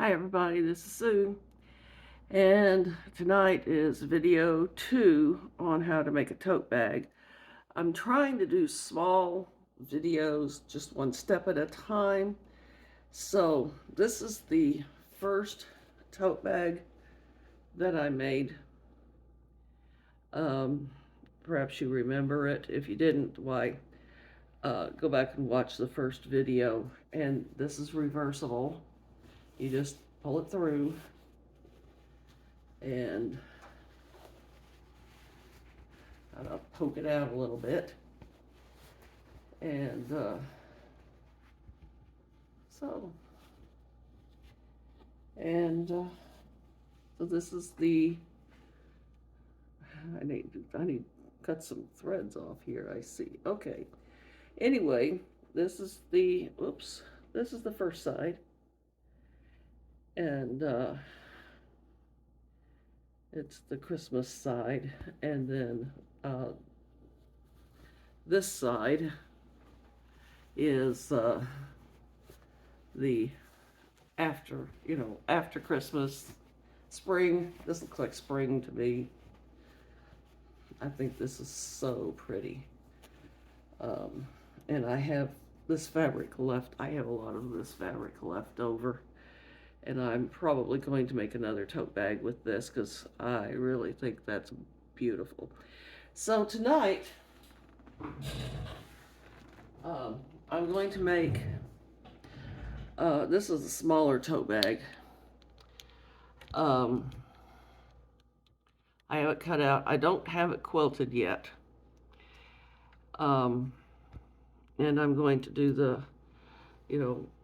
Hi everybody, this is Sue, and tonight is video 2 on how to make a tote bag. I'm trying to do small videos, just one step at a time. So this is the first tote bag that I made. Perhaps you remember it. If you didn't, why, go back and watch the first video. And this is reversible. You just pull it through and I'll poke it out a little bit. And so this is the, I need to cut some threads off here, I see. Okay. Anyway, this is the, oops, this is the first side. And it's the Christmas side. And then this side is the after Christmas, spring. This looks like spring to me. I think this is so pretty. And I have this fabric left. I have a lot of this fabric left over. And I'm probably going to make another tote bag with this because I really think that's beautiful. So tonight, I'm going to make, this is a smaller tote bag. I have it cut out. I don't have it quilted yet. And I'm going to do the,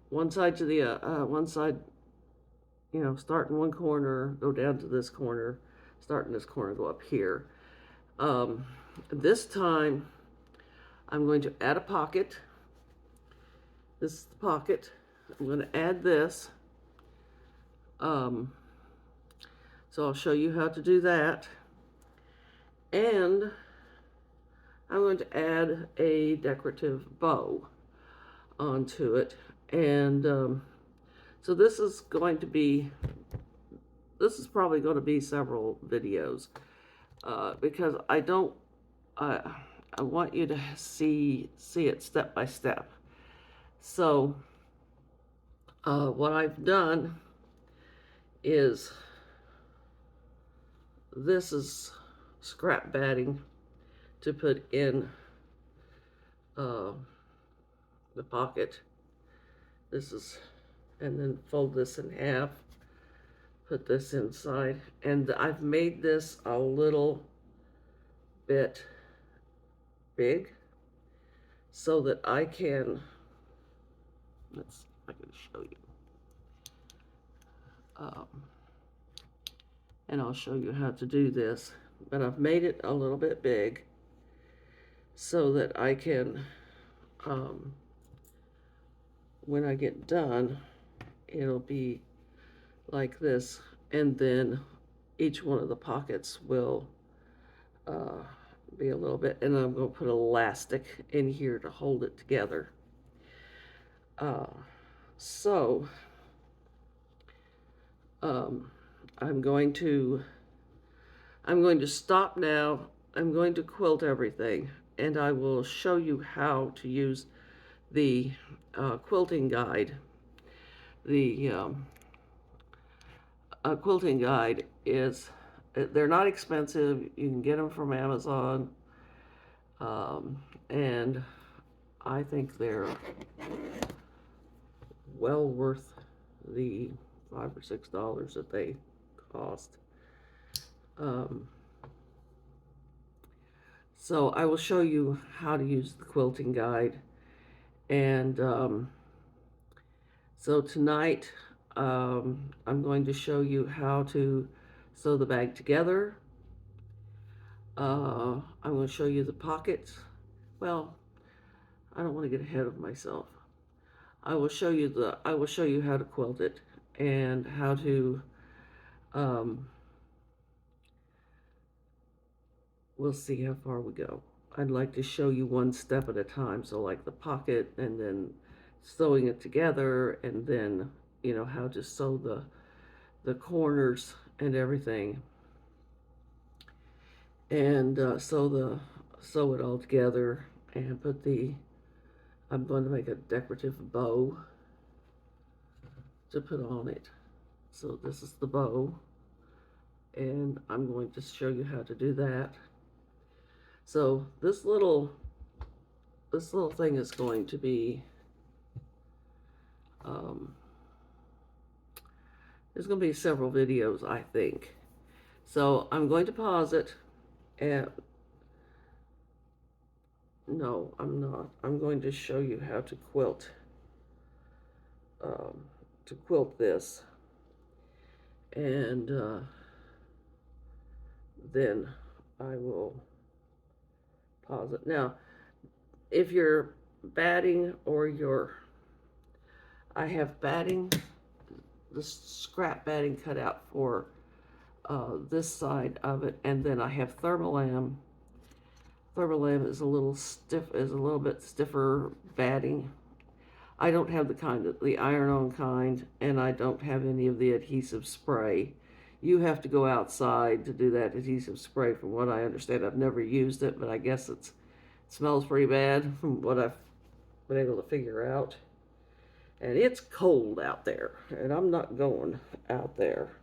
one side to the, one side, start in one corner, go down to this corner, start in this corner, go up here. This time, I'm going to add a pocket. This is the pocket. I'm going to add this. So I'll show you how to do that. And I'm going to add a decorative bow onto it. And so this is probably going to be several videos because I want you to see it step by step. So what I've done is, this is scrap batting to put in the pocket. This is, and then fold this in half, put this inside, and I've made this a little bit big so that I can, let's see if I can show you. And I'll show you how to do this, but I've made it a little bit big so that I can, when I get done, it'll be like this, and then each one of the pockets will be a little bit, and I'm going to put elastic in here to hold it together. So I'm going to stop now. I'm going to quilt everything, and I will show you how to use the quilting guide. The quilting guide is, they're not expensive. You can get them from Amazon, and I think they're well worth the $5 or $6 that they cost. So I will show you how to use the quilting guide. And so tonight I'm going to show you how to sew the bag together. I'm going to show you the pockets. Well, I don't want to get ahead of myself. I will show you how to quilt it and how to we'll see how far we go. I'd like to show you one step at a time. So like the pocket, and then sewing it together, and then you know, how to sew the corners and everything, and sew it all together and put the. I'm going to make a decorative bow to put on it. So this is the bow, and I'm going to show you how to do that. So this little thing is going to be there's going to be several videos, I think. So I'm going to pause it, and no, I'm not. I'm going to show you how to um, quilt this, and then I will pause it. Now, if you're batting or I have batting, the scrap batting cut out for this side of it, and then I have Thermolam. Thermolam is a little bit stiffer batting. I don't have the iron-on kind, and I don't have any of the adhesive spray. You have to go outside to do that adhesive spray, from what I understand. I've never used it, but I guess it smells pretty bad from what I've been able to figure out. And it's cold out there, and I'm not going out there.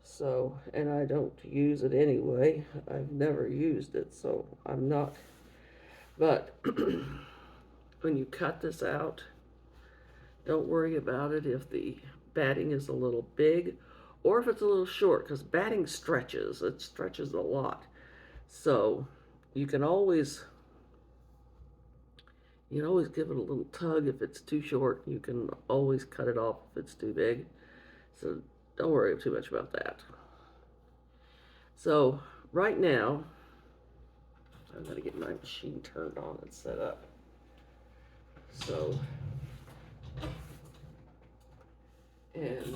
So, and I don't use it anyway. I've never used it, so I'm not. But when you cut this out, don't worry about it if the batting is a little big or if it's a little short, because batting stretches. It stretches a lot. So you can always give it a little tug if it's too short. You can always cut it off if it's too big. So don't worry too much about that. So right now, I'm going to get my machine turned on and set up. So, and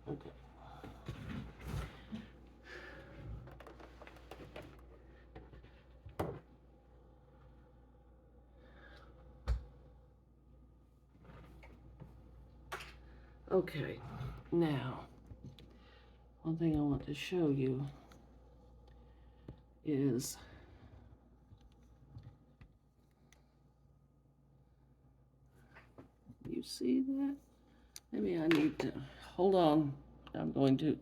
okay. Okay, now, one thing I want to show you is you see that? Maybe I need to, hold on. I'm going to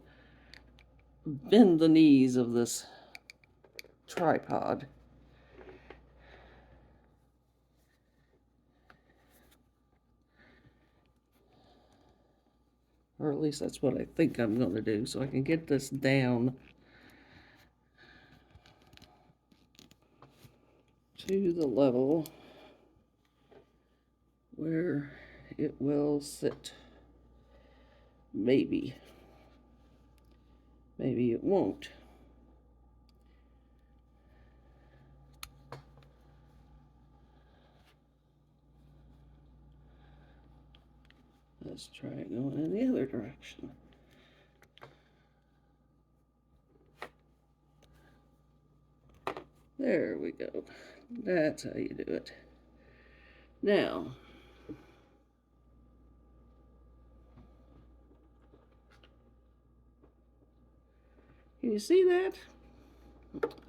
bend the knees of this tripod. Or at least that's what I think I'm going to do, so I can get this down to the level where it will sit. Maybe. Maybe it won't. Let's try it going in the other direction. There we go. That's how you do it. Now, can you see that?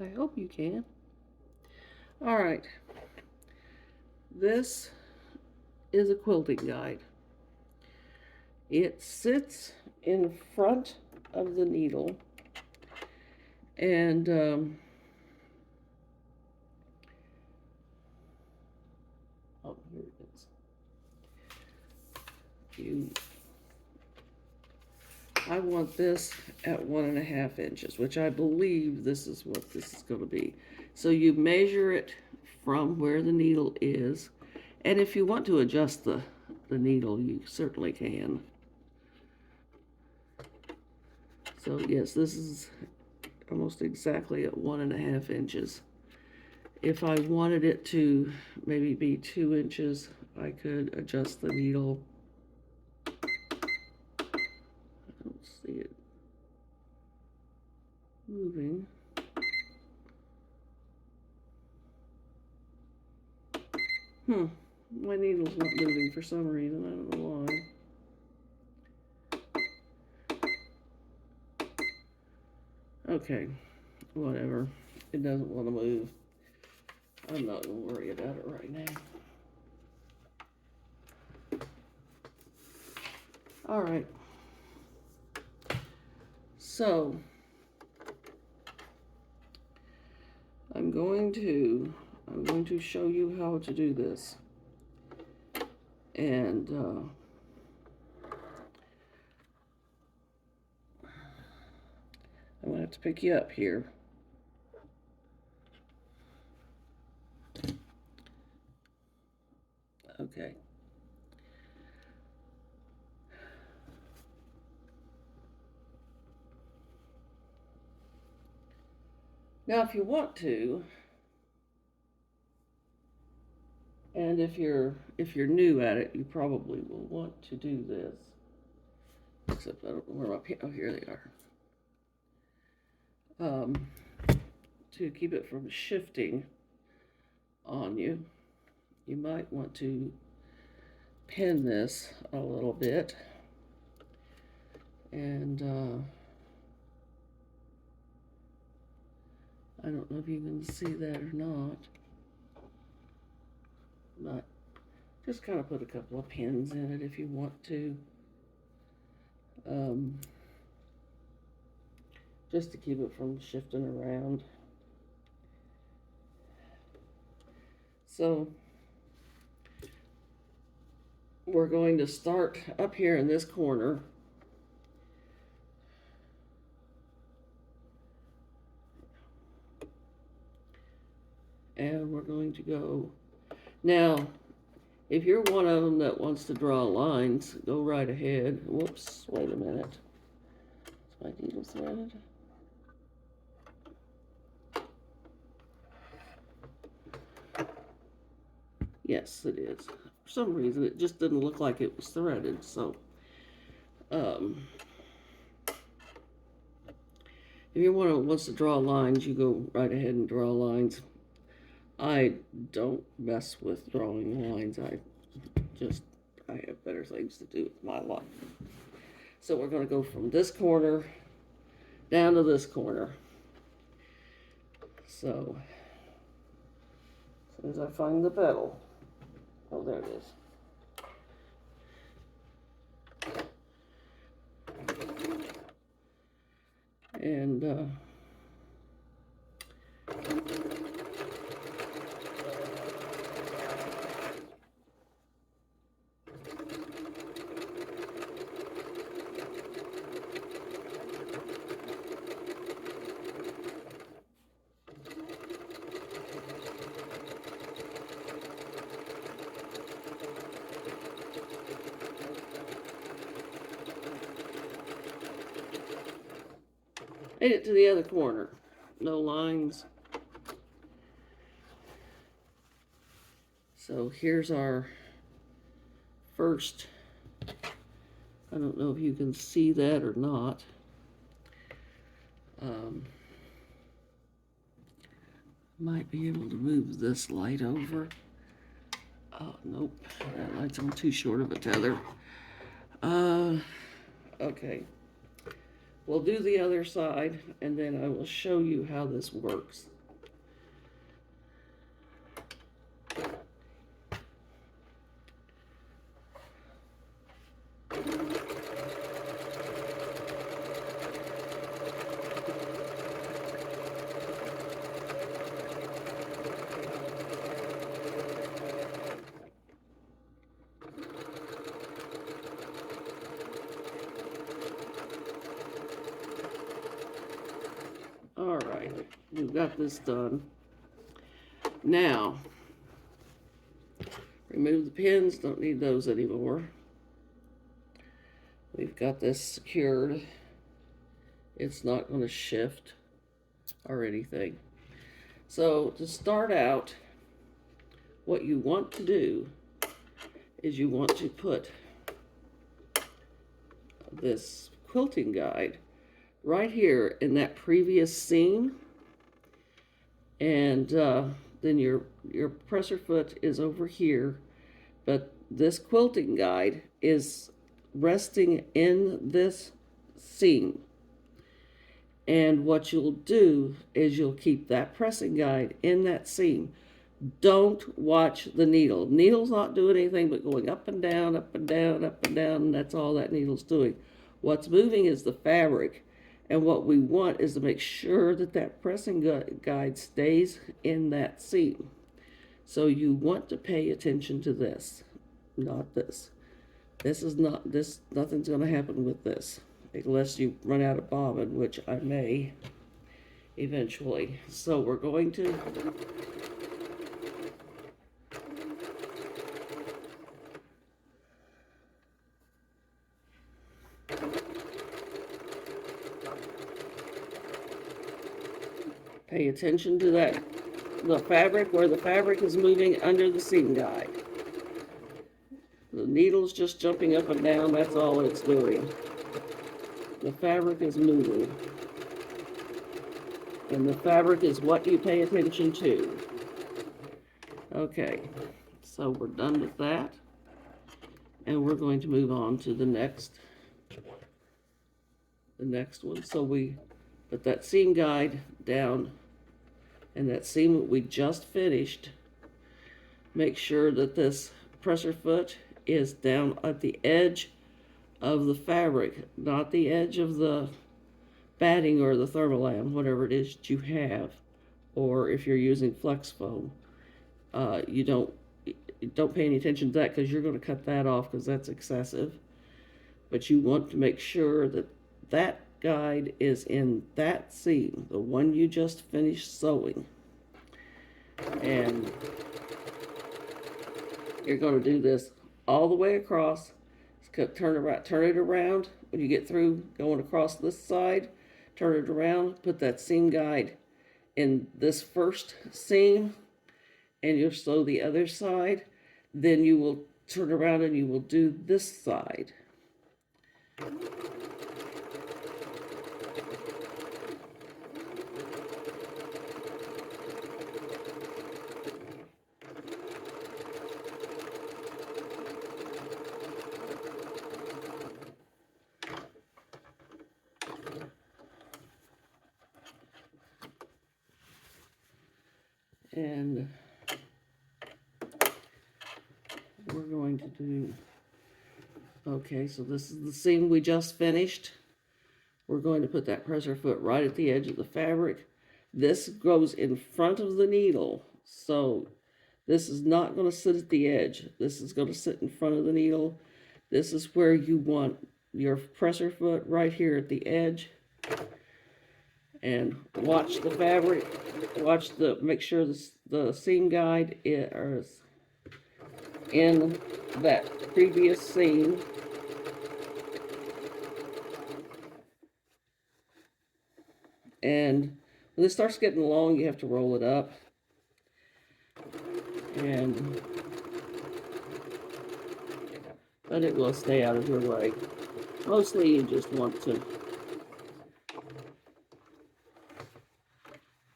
I hope you can. All right. This is a quilting guide. It sits in front of the needle, and oh, here it is. I want this at 1.5 inches, which I believe this is what this is going to be. So you measure it from where the needle is, and if you want to adjust the needle, you certainly can. So yes, this is almost exactly at 1.5 inches. If I wanted it to maybe be 2 inches, I could adjust the needle. I don't see it moving My needle's not moving for some reason. I don't know why. Okay, whatever. It doesn't want to move. I'm not going to worry about it right now. All right. So, I'm going to show you how to do this. And I'm going to have to pick you up here. Okay. Now, if you want to, and if you're new at it, you probably will want to do this. Except I don't know where my pin. Oh, here they are. To keep it from shifting on you, you might want to pin this a little bit, and I don't know if you can see that or not, but just kind of put a couple of pins in it if you want to, just to keep it from shifting around. So we're going to start up here in this corner. And we're going to go. Now, if you're one of them that wants to draw lines, go right ahead. Whoops, wait a minute. Is my needle threaded? Yes, it is. For some reason, it just didn't look like it was threaded, so. If you're one who wants to draw lines, you go right ahead and draw lines. I don't mess with drawing lines. I have better things to do with my life. So we're going to go from this corner down to this corner. So, as soon as I find the petal, oh, there it is. And made it to the other corner. No lines. So here's our first. I don't know if you can see that or not. Might be able to move this light over. Oh, nope. That light's on too short of a tether. Okay. We'll do the other side, and then I will show you how this works. All right, we've got this done. Now, remove the pins, don't need those anymore. We've got this secured. It's not going to shift or anything. So to start out, what you want to do is you want to put this quilting guide right here in that previous seam, and then your presser foot is over here, but this quilting guide is resting in this seam. And what you'll do is you'll keep that pressing guide in that seam. Don't watch the needle. Needle's not doing anything but going up and down, up and down, up and down, and that's all that needle's doing. What's moving is the fabric, and what we want is to make sure that that pressing guide stays in that seam. So you want to pay attention to this, not this. This is not, this, nothing's going to happen with this, unless you run out of bobbin, which I may eventually. So we're going to pay attention to that, the fabric, where the fabric is moving under the seam guide. The needle's just jumping up and down, that's all it's doing. The fabric is moving. And the fabric is what you pay attention to. Okay, so we're done with that. And we're going to move on to the next one. So we put that seam guide down, and that seam that we just finished, make sure that this presser foot is down at the edge of the fabric, not the edge of the batting or the thermolam, whatever it is that you have. Or if you're using flex foam, you don't pay any attention to that, because you're going to cut that off because that's excessive. But you want to make sure that that guide is in that seam, the one you just finished sewing. And you're going to do this all the way across. Turn it around. When you get through going across this side, turn it around, put that seam guide in this first seam, and you'll sew the other side. Then you will turn around and you will do this side. And we're going to do, okay, so this is the seam we just finished. We're going to put that presser foot right at the edge of the fabric. This goes in front of the needle, so this is not going to sit at the edge. This is going to sit in front of the needle. This is where you want your presser foot, right here at the edge. And watch the fabric, make sure the seam guide is in that previous seam. And when this starts getting long, you have to roll it up. But it will stay out of your way. Mostly you just want to.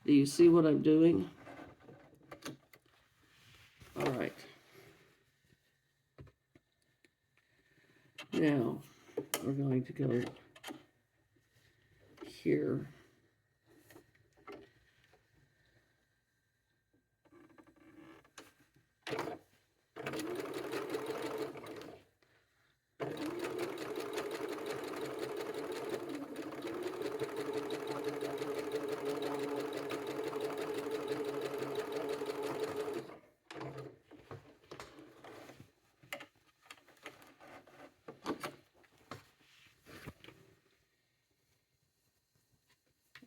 Do you see what I'm doing? All right. Now, we're going to go here.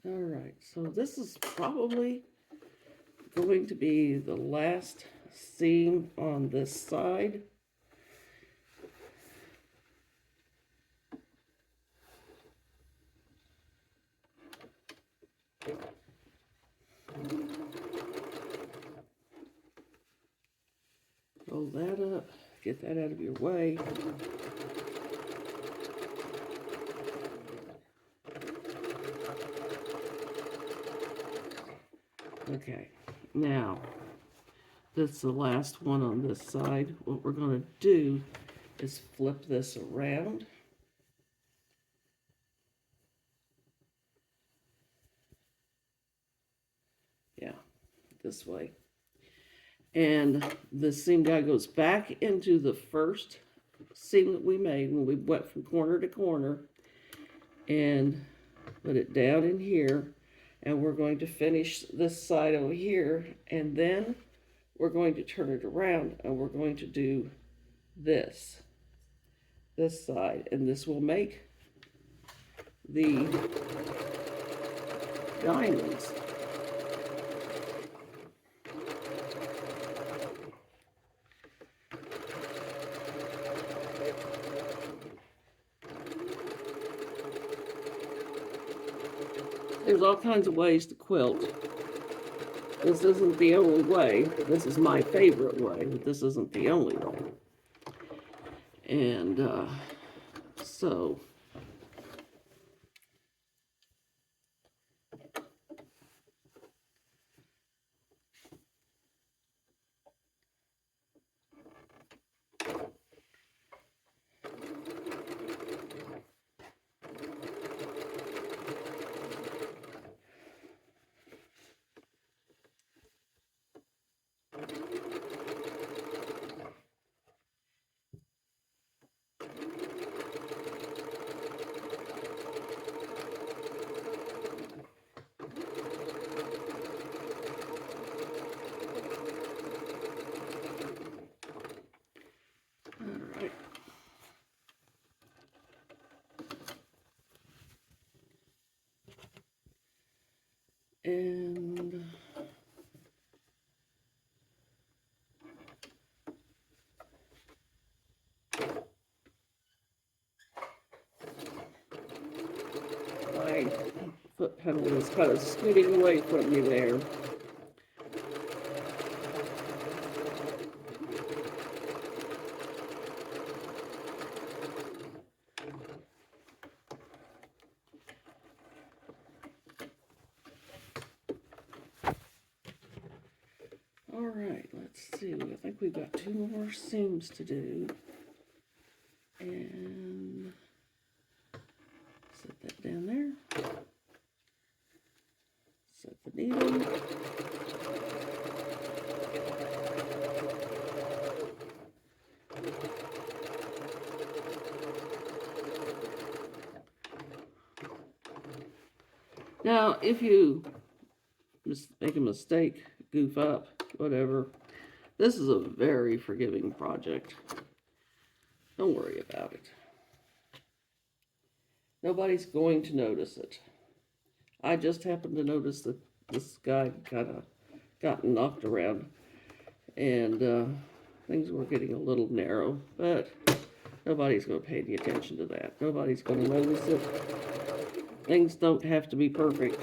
All right, so this is probably going to be the last seam on this side. Roll that up, get that out of your way. Okay, now That's the last one on this side. What we're going to do is flip this around. Yeah, this way. And the seam guide goes back into the first seam that we made when we went from corner to corner, and put it down in here. And we're going to finish this side over here, and then we're going to turn it around and we're going to do this side, and this will make the diamonds. There's all kinds of ways to quilt. This isn't the only way. This is my favorite way, but this isn't the only way. And so and my foot pedal is kind of scooting away from me there. All right, let's see. I think we've got 2 more seams to do. And set that down there. Set the needle. Now, if you make a mistake, goof up, whatever, this is a very forgiving project. Don't worry about it. Nobody's going to notice it. I just happened to notice that this guy kind of got knocked around, and things were getting a little narrow, but nobody's going to pay any attention to that. Nobody's going to notice it. Things don't have to be perfect.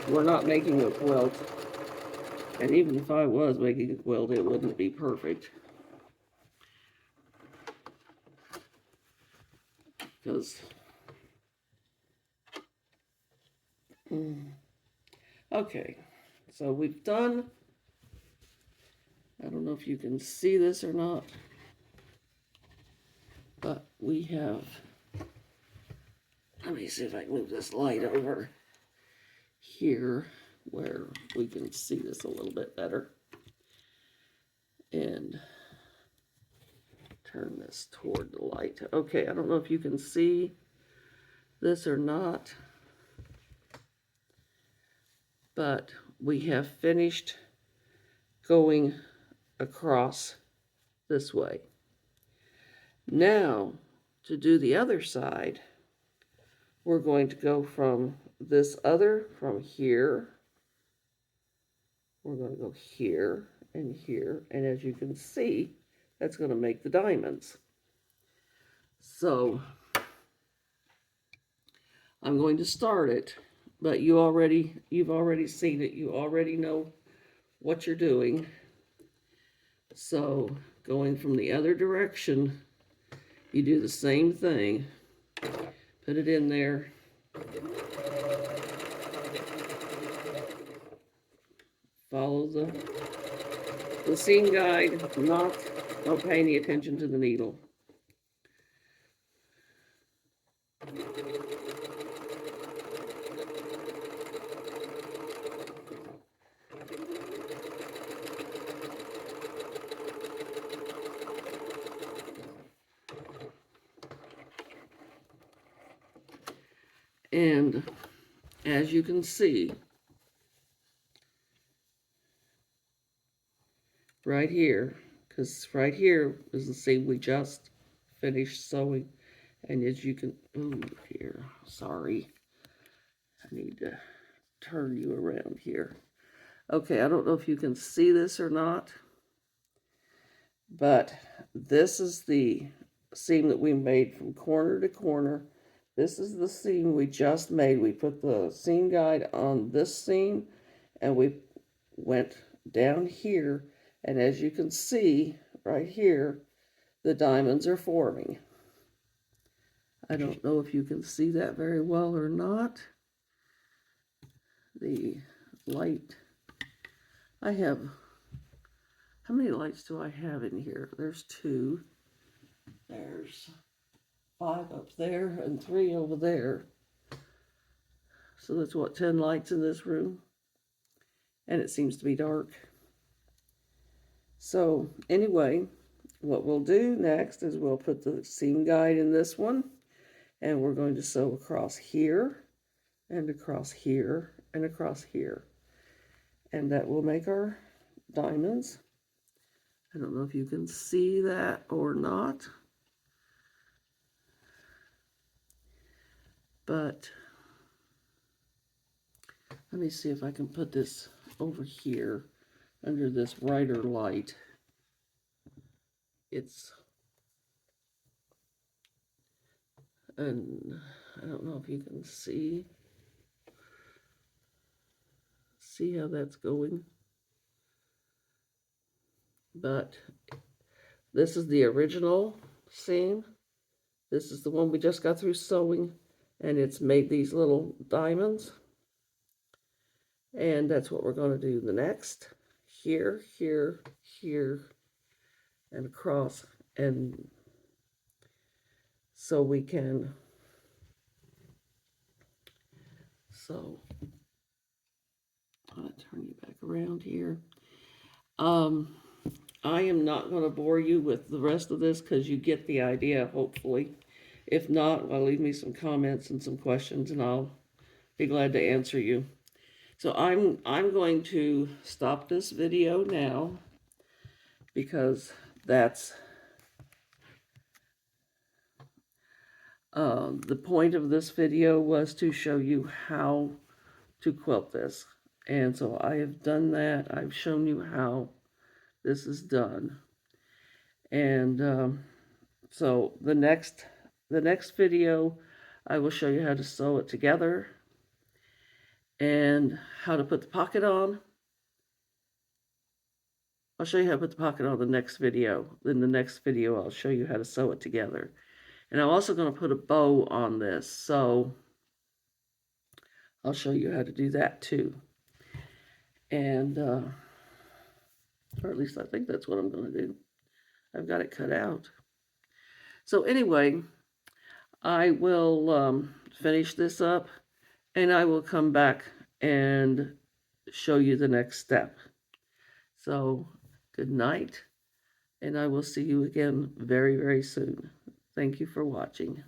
We're not making a quilt. And even if I was making a quilt, it wouldn't be perfect. Because, okay, so we've done, I don't know if you can see this or not, but we have, let me see if I can move this light over here where we can see this a little bit better. And turn this toward the light. Okay, I don't know if you can see this or not, but we have finished going across this way. Now, to do the other side, we're going to go from here, we're going to go here, and as you can see, that's going to make the diamonds. So I'm going to start it, but you've already seen it. You already know what you're doing. So going from the other direction, you do the same thing. Put it in there. Follow the the seam guide, not pay any attention to the needle. And as you can see, right here, because right here is the seam we just finished sewing. And as you can, ooh, here, sorry. I need to turn you around here. Okay, I don't know if you can see this or not, but this is the seam that we made from corner to corner. This is the seam we just made. We put the seam guide on this seam and we went down here, and as you can see right here, the diamonds are forming. I don't know if you can see that very well or not. The light, I have, how many lights do I have in here? There's 2. There's 5 up there and 3 over there. So that's what, 10 lights in this room? And it seems to be dark. So anyway, what we'll do next is we'll put the seam guide in this one, and we're going to sew across here and across here and across here. And that will make our diamonds. I don't know if you can see that or not, but let me see if I can put this over here under this brighter light. And I don't know if you can see how that's going, but this is the original seam. This is the one we just got through sewing, and it's made these little diamonds. And that's what we're going to do the next. Here, here, here, and across. And so we can sew. I'll turn you back around here. I am not going to bore you with the rest of this because you get the idea, hopefully. If not, well, leave me some comments and some questions, and I'll be glad to answer you. So I'm going to stop this video now because that's the point of this video was to show you how to quilt this. And so I have done that. I've shown you how this is done. And so the next video, I will show you how to sew it together and how to put the pocket on. I'll show you how to put the pocket on the next video. In the next video, I'll show you how to sew it together. And I'm also going to put a bow on this, so I'll show you how to do that too. And, or at least I think that's what I'm going to do. I've got it cut out. So anyway, I will finish this up, and I will come back and show you the next step. So good night, and I will see you again very, very soon. Thank you for watching.